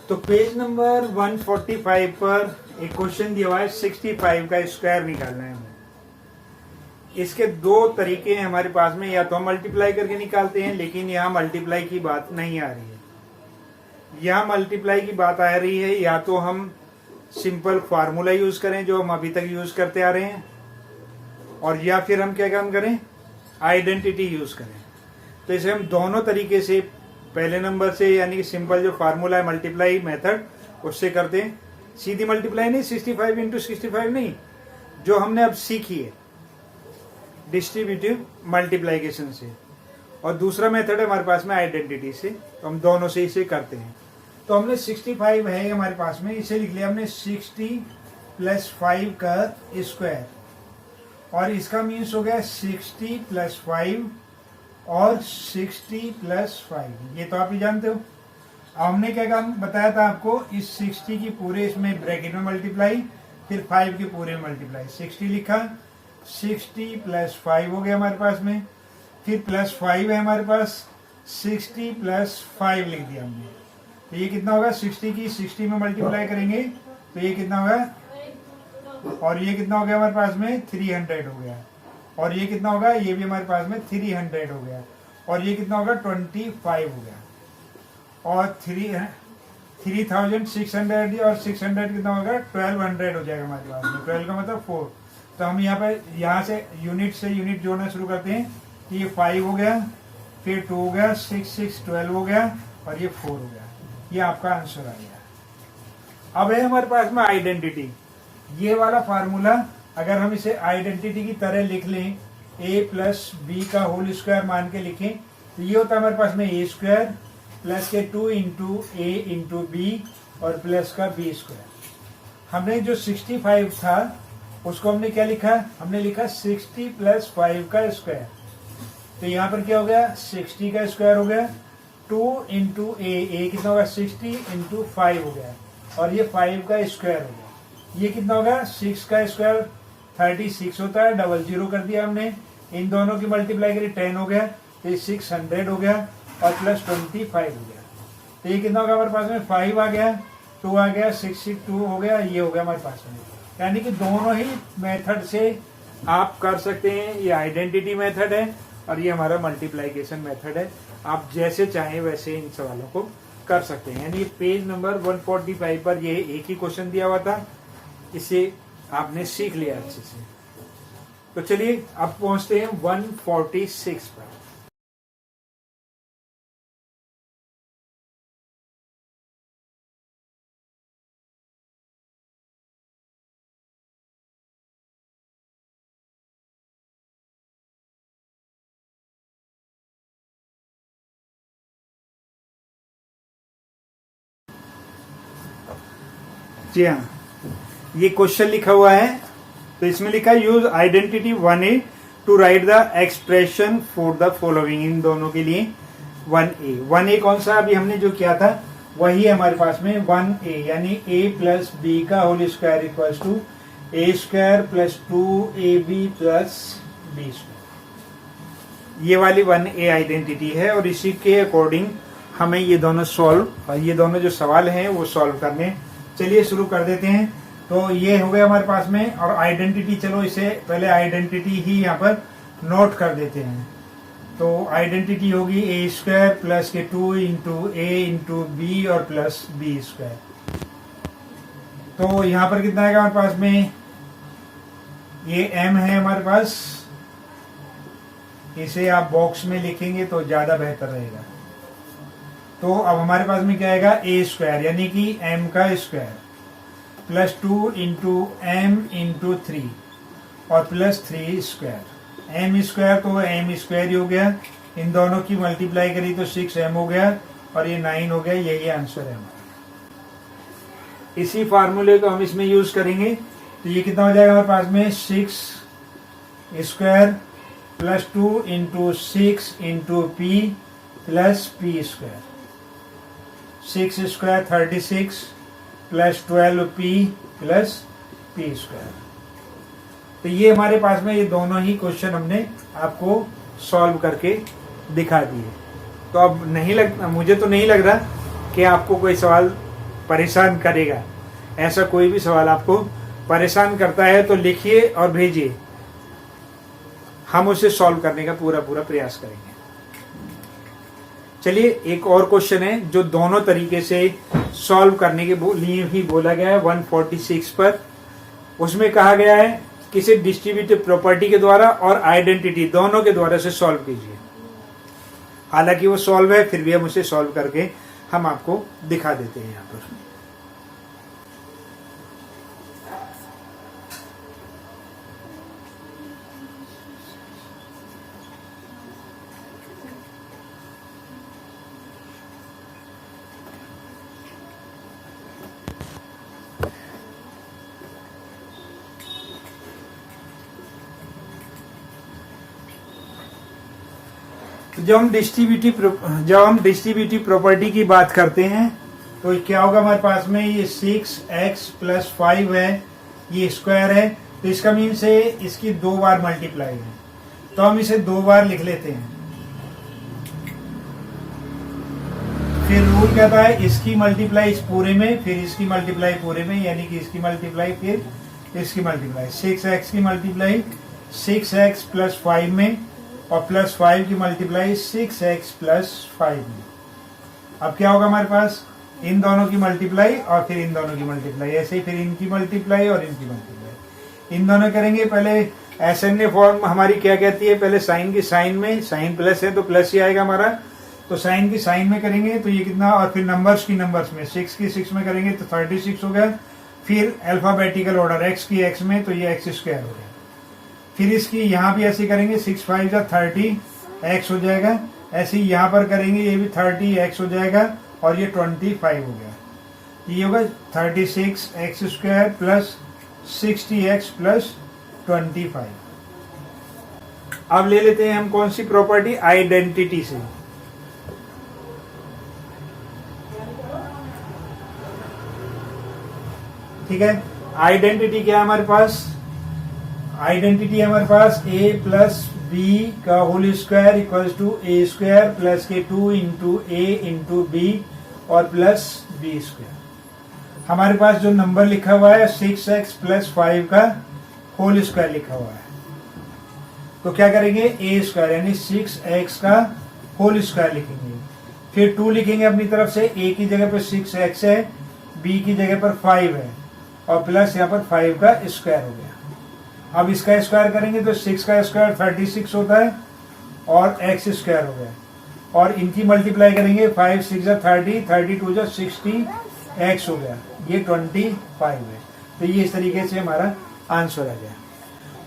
तो page number 145 पर एक क्वेश्चन दिया हुआ है 65 का स्क्वायर निकालना है हमें। इसके दो तरीके हैं हमारे पास में, या तो हम मल्टीप्लाई करके निकालते हैं, लेकिन यहाँ मल्टीप्लाई की बात नहीं आ रही है। यहाँ मल्टीप्लाई की बात आ रही है, या तो हम सिंपल फार्मूला यूज करें जो हम अभी तक यूज करते आ रहे हैं, और या फिर हम क्या काम करें, आइडेंटिटी यूज करें। तो इसे हम दोनों तरीके से, पहले नंबर से यानी कि सिंपल जो फार्मूला है मल्टीप्लाई मेथड उससे करते हैं। सीधी मल्टीप्लाई नहीं, 65 इंटू 65 नहीं, जो हमने अब सीखी है डिस्ट्रीब्यूटिव मल्टीप्लीकेशन से। और दूसरा मेथड है हमारे पास में आइडेंटिटी से, तो हम दोनों से इसे करते हैं। तो हमने 65 है हमारे पास में, इसे लिख लिया हमने 60 प्लस 5 का स्क्वायर, और इसका मीन्स हो गया 60 प्लस 5 और 60 प्लस 5। ये तो आप ही जानते हो। अब हमने क्या काम बताया था आपको, इस 60 की पूरे इसमें ब्रैकेट में मल्टीप्लाई, फिर 5 के पूरे में मल्टीप्लाई। 60 लिखा, 60 प्लस 5 हो गया हमारे पास में, फिर प्लस 5 है हमारे पास, 60 प्लस 5 लिख दिया हमने। तो ये कितना होगा, 60 की 60 में मल्टीप्लाई करेंगे तो ये कितना होगा, और ये कितना हो गया हमारे पास में 300 हो गया, और ये कितना होगा, ये भी हमारे पास में 300 हो गया, और ये कितना होगा 25 हो गया, और 3600 और 600 कितना होगा 1200 हो जाएगा हमारे पास में। 12 का मतलब 4। तो हम यहाँ से यूनिट जोड़ना शुरू करते हैं। ये 5 हो गया, फिर 2 हो गया, 6 6 12 हो गया, और ये 4 हो गया। ये आपका आंसर आ गया। अब है हमारे पास में आइडेंटिटी। ये वाला फार्मूला अगर हम इसे आइडेंटिटी की तरह लिख लें, a प्लस बी का होल स्क्वायर मान के लिखें, तो ये होता है हमारे पास में a स्क्वायर प्लस के 2 इंटू ए इंटू बी और प्लस का b स्क्वायर। हमने जो 65 था उसको हमने क्या लिखा, हमने लिखा 60 प्लस 5 का स्क्वायर। तो यहाँ पर क्या हो गया, 60 का स्क्वायर हो गया, 2 इंटू ए कितना होगा 60 इंटू 5 हो गया, और ये 5 का स्क्वायर हो गया। ये कितना होगा, 6 का स्क्वायर 36 होता है, डबल जीरो कर दिया हमने, इन दोनों की मल्टीप्लाई करी 10 हो गया, तो ये 600 हो गया, और प्लस 25 हो गया। तो ये कितना होगा हमारे पास में, 5 आ गया, 2 आ गया, 62 हो गया, ये हो गया हमारे पास में। यानी कि दोनों ही मेथड से आप कर सकते हैं। ये आइडेंटिटी मेथड है और ये हमारा मल्टीप्लीकेशन मेथड है। आप जैसे चाहें वैसे इन सवालों को कर सकते हैं। यानी पेज नंबर 145 पर ये एक ही क्वेश्चन दिया हुआ था, इसे आपने सीख लिया अच्छे से। तो चलिए अब पहुंचते हैं 146 पर। जी हाँ, ये क्वेश्चन लिखा हुआ है, तो इसमें लिखा है use identity 1a to write the expression for the following. इन दोनों के लिए 1a कौन सा, अभी हमने जो किया था वही है हमारे पास में 1a, यानी a प्लस बी का whole square equals to a square plus 2ab plus b square. ये वाली 1a आइडेंटिटी है, और इसी के अकॉर्डिंग हमें ये दोनों ये दोनों जो सवाल हैं वो सॉल्व करने। चलिए शुरू कर देते हैं। तो ये हो गया हमारे पास में, और आइडेंटिटी, चलो इसे पहले आइडेंटिटी ही यहाँ पर नोट कर देते हैं। तो आइडेंटिटी होगी a स्क्वायर प्लस के 2 इंटू ए इंटू बी और प्लस बी स्क्वायर। तो यहाँ पर कितना आएगा हमारे पास में, ये m है हमारे पास, इसे आप बॉक्स में लिखेंगे तो ज्यादा बेहतर रहेगा। तो अब हमारे पास में क्या आएगा, a स्क्वायर यानी कि m का square plus 2 into M into 3 और प्लस 3 स्क्वायर। एम स्क्वायर तो एम स्क्वायर ही हो गया, इन दोनों की मल्टीप्लाई करी तो 6m हो गया, और ये 9 हो गया। यही आंसर है हमारा। इसी फार्मूले को हम इसमें यूज करेंगे, तो ये कितना हो जाएगा हमारे पास में, 6 square plus 2 into 6 into P plus P square. 6 square 36 plus 12p plus p square. तो ये हमारे पास में ये दोनों ही क्वेश्चन हमने आपको सॉल्व करके दिखा दिए। तो अब मुझे तो नहीं लग रहा कि आपको कोई सवाल परेशान करेगा, ऐसा कोई भी सवाल आपको परेशान करता है तो लिखिए और भेजिए, हम उसे सॉल्व करने का पूरा प्रयास करेंगे। चलिए एक और क्वेश्चन है जो दोनों तरीके से सॉल्व करने के लिए ही बोला गया है 146 पर। उसमें कहा गया है किसी डिस्ट्रीब्यूटिव प्रॉपर्टी के द्वारा और आइडेंटिटी दोनों के द्वारा से सॉल्व कीजिए। हालांकि वो सॉल्व है, फिर भी हम उसे सॉल्व करके हम आपको दिखा देते हैं यहाँ पर। जब हम डिस्ट्रीब्यूटिव प्रॉपर्टी की बात करते हैं तो क्या होगा हमारे पास में, ये 6x + 5 है, ये स्क्वायर है, तो इसका मीन से इसकी 2 बार मल्टीप्लाई है, तो हम इसे 2 बार लिख लेते हैं। फिर रूल कहता है इसकी मल्टीप्लाई इस पूरे में, फिर इसकी मल्टीप्लाई पूरे में, यानी कि इसकी मल्टीप्लाई फिर इसकी मल्टीप्लाई। 6x की मल्टीप्लाई 6x + 5 में और +5 की मल्टीप्लाई 6x + 5 में। अब क्या होगा हमारे पास, इन दोनों की मल्टीप्लाई और फिर इन दोनों की मल्टीप्लाई, ऐसे ही फिर इनकी मल्टीप्लाई और इनकी मल्टीप्लाई। इन दोनों करेंगे, पहले एसएनए फॉर्म हमारी क्या कहती है, पहले साइन की साइन में, साइन प्लस है तो प्लस ही आएगा हमारा, तो साइन की साइन में करेंगे तो ये कितना, और फिर नंबर्स की नंबर्स में 6 की 6 में करेंगे तो 36 हो गया। फिर अल्फाबेटिकल ऑर्डर x की x में, तो ये x² हो गया। फिर इसकी यहाँ भी ऐसे करेंगे 6 × 5 = 30 x हो जाएगा, ऐसे ही यहाँ पर करेंगे, ये भी 30 x हो जाएगा और ये 25 हो गया। ये होगा 36x² + 60x + 25। अब ले लेते हैं हम कौन सी प्रॉपर्टी, आइडेंटिटी से। ठीक है, आइडेंटिटी क्या है हमारे पास, आइडेंटिटी हमारे पास a + b का whole square equals to a² + k2 × a × b और प्लस b²। हमारे पास जो नंबर लिखा हुआ है 6x + 5 का होल स्क्वायर लिखा हुआ है, तो क्या करेंगे, a² यानी 6x का होल स्क्वायर लिखेंगे, फिर 2 लिखेंगे अपनी तरफ से, a की जगह पर 6x है, b की जगह पर 5 है और प्लस यहाँ पर 5 का स्क्वायर हो गया। अब इसका स्क्वायर करेंगे तो 6 का स्क्वायर 36 होता है और x² हो गया, और इनकी मल्टीप्लाई करेंगे 5 × 6 = 30, 32 × 60 x हो गया, ये 25 है। तो ये इस तरीके से हमारा आंसर आ गया।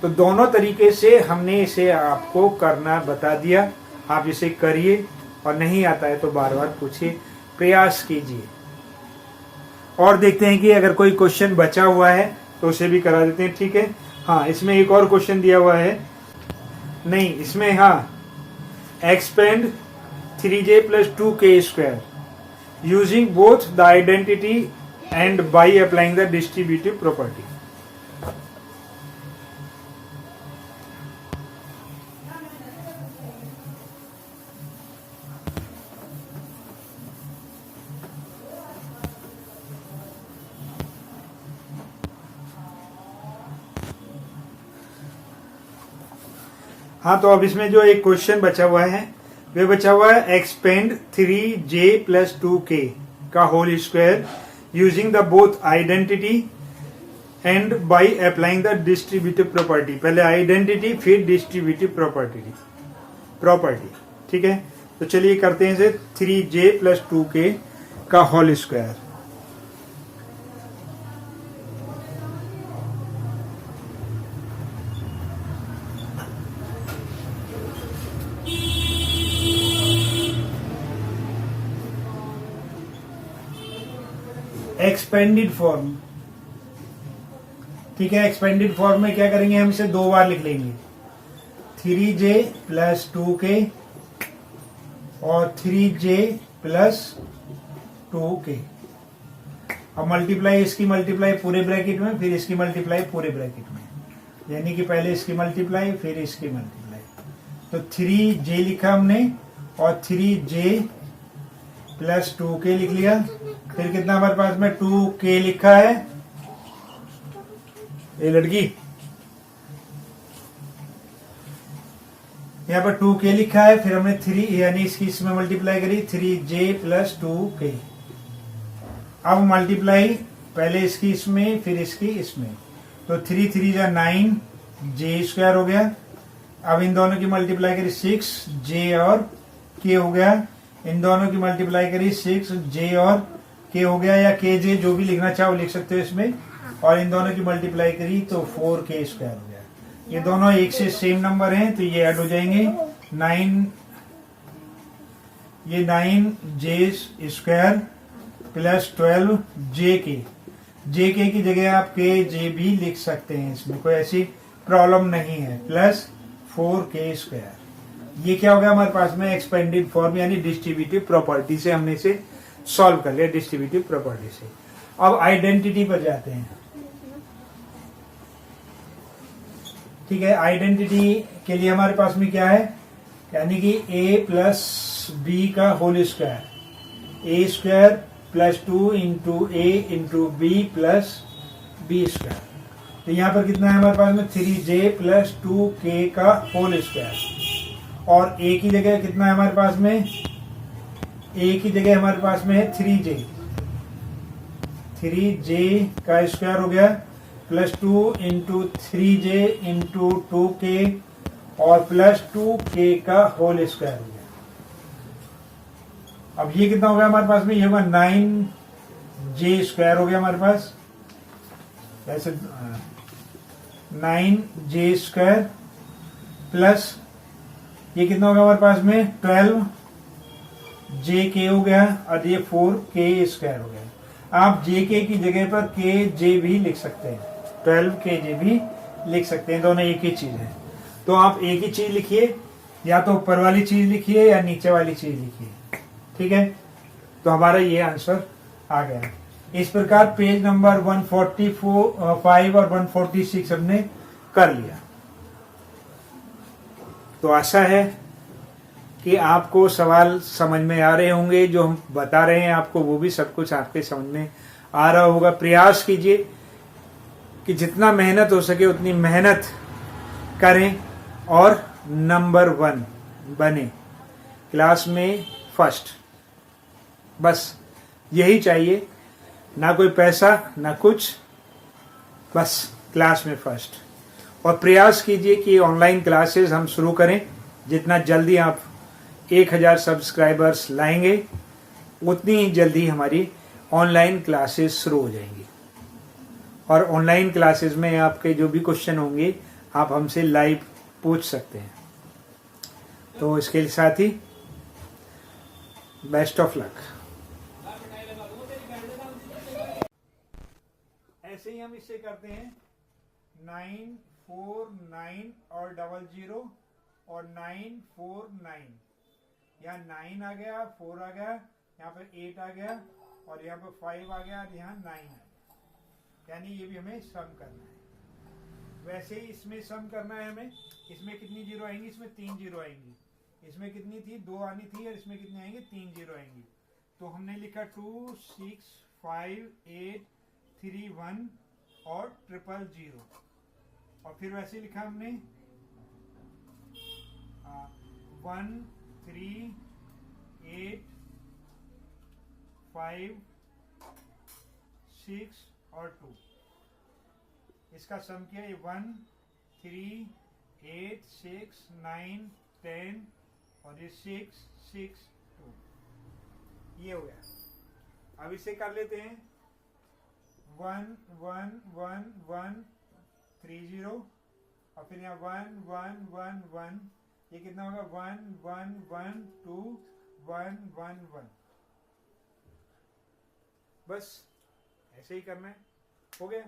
तो दोनों तरीके से हमने इसे आपको करना बता दिया, आप इसे करिए और नहीं आता है तो बार बार पूछिए, प्रयास कीजिए। और देखते हैं कि अगर कोई क्वेश्चन बचा हुआ है तो उसे भी करा देते हैं। ठीक है, हाँ इसमें एक और क्वेश्चन दिया हुआ है, नहीं इसमें, हाँ, expand 3j + 2k² using both the identity and by applying the distributive property. हाँ, तो अब इसमें जो एक क्वेश्चन बचा हुआ है वे बचा हुआ है, एक्सपेंड 3j + 2k का whole square using the both identity and by applying the distributive property. पहले आइडेंटिटी फिर डिस्ट्रीब्यूटिव प्रॉपर्टी। ठीक है, तो चलिए करते हैं इसे, 3j + 2k का होल स्क्वायर। एक्सपेंडेड फॉर्म, ठीक है, एक्सपेंडेड फॉर्म में क्या करेंगे, हम इसे 2 बार लिख लेंगे, 3j + 2k और 3j + 2k। अब मल्टीप्लाई, इसकी मल्टीप्लाई पूरे ब्रैकेट में, फिर इसकी मल्टीप्लाई पूरे ब्रैकेट में, यानी कि पहले इसकी मल्टीप्लाई फिर इसकी मल्टीप्लाई। तो 3j लिखा हमने और 3j + 2k लिख लिया। फिर कितना हमारे पास में 2k लिखा है, ये लड़की यहाँ पर 2k लिखा है, फिर हमने 3 यानी इसकी इसमें मल्टीप्लाई करी 3j प्लस 2k। अब मल्टीप्लाई पहले इसकी इसमें फिर इसकी इसमें, तो 3 3 जा 9 j स्क्वायर हो गया। अब इन दोनों की मल्टीप्लाई करी 6j और k हो गया। इन दोनों की मल्टीप्लाई करी 6j और k हो गया, या kj जो भी लिखना चाहो लिख सकते हो इसमें। और इन दोनों की मल्टीप्लाई करी तो 4k स्क्वायर हो गया। ये दोनों एक से सेम नंबर हैं तो ये ऐड हो जाएंगे 9, ये 9j square plus 12jk। jk की जगह आप kj भी लिख सकते हैं, इसमें कोई ऐसी प्रॉब्लम नहीं है, प्लस 4k स्क्वायर। ये क्या हो गया हमारे पास में एक्सपेंडेड फॉर्म यानी डिस्ट्रीब्यूटिव प्रॉपर्टी से हमने इसे सॉल्व कर लिया, डिस्ट्रीब्यूटिव प्रॉपर्टी से। अब आइडेंटिटी पर जाते हैं। ठीक है, आइडेंटिटी के लिए हमारे पास में क्या है, यानी कि a प्लस बी का whole square, a square plus 2 into A into B plus B square. तो यहाँ पर कितना है हमारे पास में 3j प्लस 2k का होल स्क्वायर। और a की जगह कितना है हमारे पास में, a की जगह हमारे पास में है 3j का स्क्वायर हो गया plus 2 into 3j into 2k और प्लस 2k का होल स्क्वायर हो गया। अब ये कितना हो गया हमारे पास में, ये होगा 9j स्क्वायर हो गया हमारे पास, ऐसे 9j स्क्वायर प्लस ये कितना होगा हमारे पास में 12jk हो गया और ये 4k स्क्वायर हो गया। आप jk की जगह पर kj भी लिख सकते हैं, 12kj भी लिख सकते हैं, दोनों एक ही चीज है। तो आप एक ही चीज लिखिए, या तो ऊपर वाली चीज लिखिए या नीचे वाली चीज लिखिए। ठीक है, तो हमारा ये आंसर आ गया। इस प्रकार पेज नंबर 145 और 146 हमने कर लिया। तो आशा है कि आपको सवाल समझ में आ रहे होंगे, जो हम बता रहे हैं आपको वो भी सब कुछ आपके समझ में आ रहा होगा। प्रयास कीजिए कि जितना मेहनत हो सके उतनी मेहनत करें और नंबर 1 बने, क्लास में फर्स्ट, बस यही चाहिए, ना कोई पैसा ना कुछ, बस क्लास में फर्स्ट। और प्रयास कीजिए कि ऑनलाइन क्लासेस हम शुरू करें, जितना जल्दी आप 1000 सब्सक्राइबर्स लाएंगे उतनी ही जल्दी हमारी ऑनलाइन क्लासेस शुरू हो जाएंगी। और ऑनलाइन क्लासेस में आपके जो भी क्वेश्चन होंगे आप हमसे लाइव पूछ सकते हैं। तो इसके साथ ही बेस्ट ऑफ लक। ऐसे ही हम इससे करते हैं 9 4 9 और 00 और 9 4 9, यहाँ 9 आ गया, 4 आ गया, यहाँ पर 8 आ गया और यहाँ पर 5 आ गया और यहाँ 9 आ गया, यानी ये भी हमें सम करना है। वैसे ही इसमें सम करना है हमें, इसमें कितनी जीरो आएंगी, इसमें 3 जीरो आएंगी, इसमें कितनी थी 2 आनी थी और इसमें कितनी आएंगी 3 जीरो आएंगी। तो हमने लिखा 2 6 5 8 3 1 और 000, और फिर वैसे लिखा हमने 1 3 8 5 6 और 2, इसका सम किया, ये 1 3 8 6 9 10 और ये 6 6 2, ये हो गया। अब इसे कर लेते हैं 1 1 1 1 3 0 और फिर यहाँ 1 1 1 1, ये कितना होगा 1 1 1 2 1 1 1, बस ऐसे ही करना है, हो गया।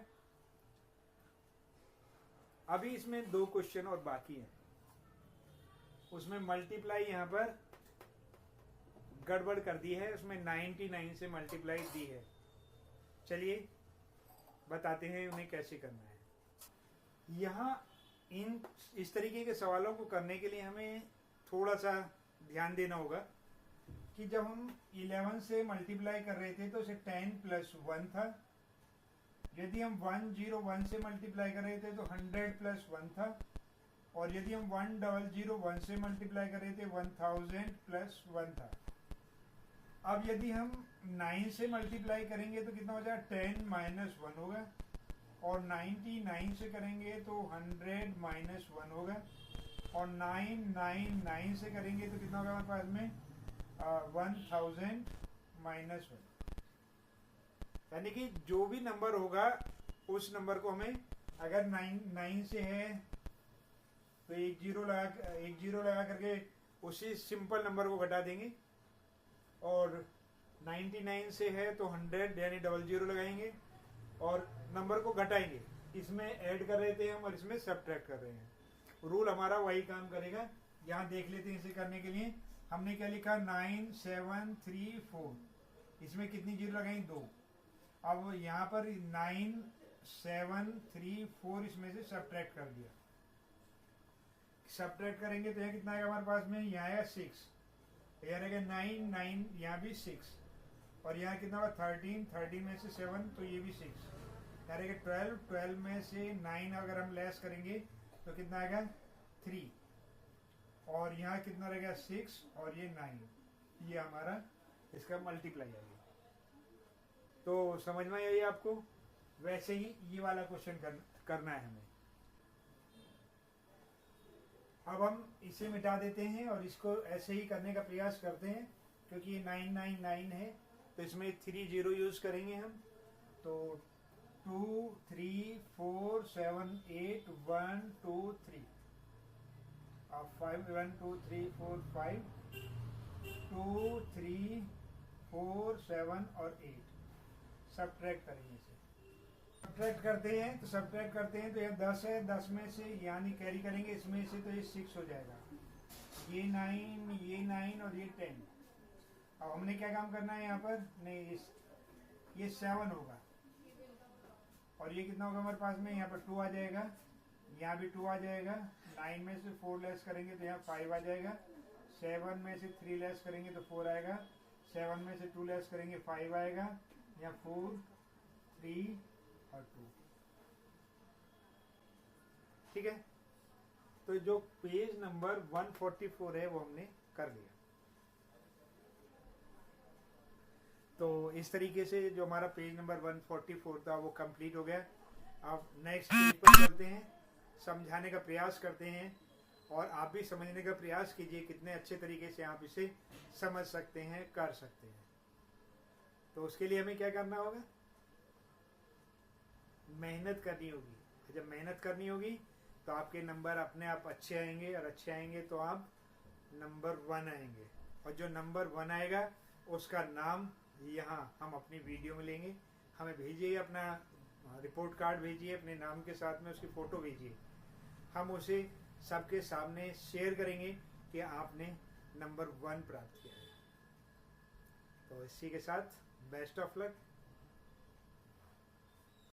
अभी इसमें 2 क्वेश्चन और बाकी हैं, उसमें मल्टीप्लाई यहाँ पर गड़बड़ कर दी है, उसमें 99 से मल्टीप्लाई दी है। चलिए बताते हैं उन्हें कैसे करना है। यहाँ इस तरीके के सवालों को करने के लिए हमें थोड़ा सा ध्यान देना होगा। कि जब हम 11 से मल्टीप्लाई कर रहे थे तो इसे 10 प्लस 1 था। यदि हम 101 से मल्टीप्लाई कर रहे थे तो 100 प्लस 1 था। और यदि हम 1001 से मल्टीप्लाई कर रहे थे 1000 प्लस 1 था। अब यदि हम 9 से मल्टीप्लाई करेंगे तो कितना हो जाएगा, 10 माइनस 1 होगा। और 99 से करेंगे तो 100 माइनस 1 होगा। और 999 से करेंगे तो कितना होगा हमारे पास में 1000 माइनस 1। यानी कि जो भी नंबर होगा उस नंबर को हमें, अगर 9 से है तो एक जीरो लगा करके उसी सिंपल नंबर को घटा देंगे। और 99 से है तो 100 यानी 00 लगाएंगे और नंबर को घटाएंगे। इसमें ऐड कर रहे थे हम और इसमें सब्ट्रैक्ट कर रहे हैं। रूल हमारा वही काम करेगा। यहाँ देख लेते हैं। इसे करने के लिए हमने क्या लिखा, 9734। इसमें कितनी जीरो लगाई, 2। अब यहाँ पर 9734 इसमें से सब्ट्रैक्ट कर दिया। सब्ट्रैक्ट करेंगे तो यहाँ कितना आएगा हमारे पास में, यहाँ आएगा 6। यहाँ रहेगा 9, यहाँ भी 6। और यहाँ कितना होगा 13 में से 7 तो ये भी 6। यहाँ रहेगा 12 में से 9 अगर हम लेस करेंगे तो कितना आएगा 3। और यहाँ कितना रहेगा 6 और ये 9। ये हमारा इसका मल्टीप्लाई आएगा। तो समझ में आई आपको। वैसे ही ये वाला क्वेश्चन करना है हमें। अब हम इसे मिटा देते हैं और इसको ऐसे ही करने का प्रयास करते हैं। क्योंकि ये 999 है तो इसमें 30 यूज करेंगे हम। तो 2 3 4 7 8 1 2 3 और 5 1 2 3 4 5 2 3 4 7 और 8। सब्ट्रैक्ट करेंगे इसे। सब्ट्रैक्ट करते हैं तो ये 10 है। 10 में से यानी कैरी करेंगे इसमें से तो ये 6 हो जाएगा। ये 9 और ये 10। अब हमने क्या काम करना है यहाँ पर, नहीं ये 7 होगा। और ये कितना होगा हमारे पास में, यहाँ पर 2 आ जाएगा। यहाँ भी 2 आ जाएगा। 9 में से 4 लेस करेंगे तो यहाँ 5 आ जाएगा। 7 में से 3 लेस करेंगे तो 4 आएगा। 7 में से 2 लेस करेंगे 5 आएगा। यहाँ 4 3 और 2। ठीक है। तो जो पेज नंबर 144 है वो हमने कर लिया। तो इस तरीके से जो हमारा पेज नंबर 144 था वो कंप्लीट हो गया। अब नेक्स्ट पेज पर चलते हैं, समझाने का प्रयास करते हैं और आप भी समझने का प्रयास कीजिए कितने अच्छे तरीके से आप इसे समझ सकते हैं, कर सकते हैं। तो उसके लिए हमें क्या करना होगा, मेहनत करनी होगी। जब मेहनत करनी होगी तो आपके नंबर अपने आप अच्छे आएंगे और अच्छे आएंगे तो आप नंबर 1 आएंगे। और जो नंबर 1 आएगा उसका नाम यहाँ हम अपनी वीडियो में लेंगे। हमें भेजिए, अपना रिपोर्ट कार्ड भेजिए, अपने नाम के साथ में उसकी फ़ोटो भेजिए। हम उसे सबके सामने शेयर करेंगे कि आपने नंबर 1 प्राप्त किया है। तो इसी के साथ बेस्ट ऑफ लक।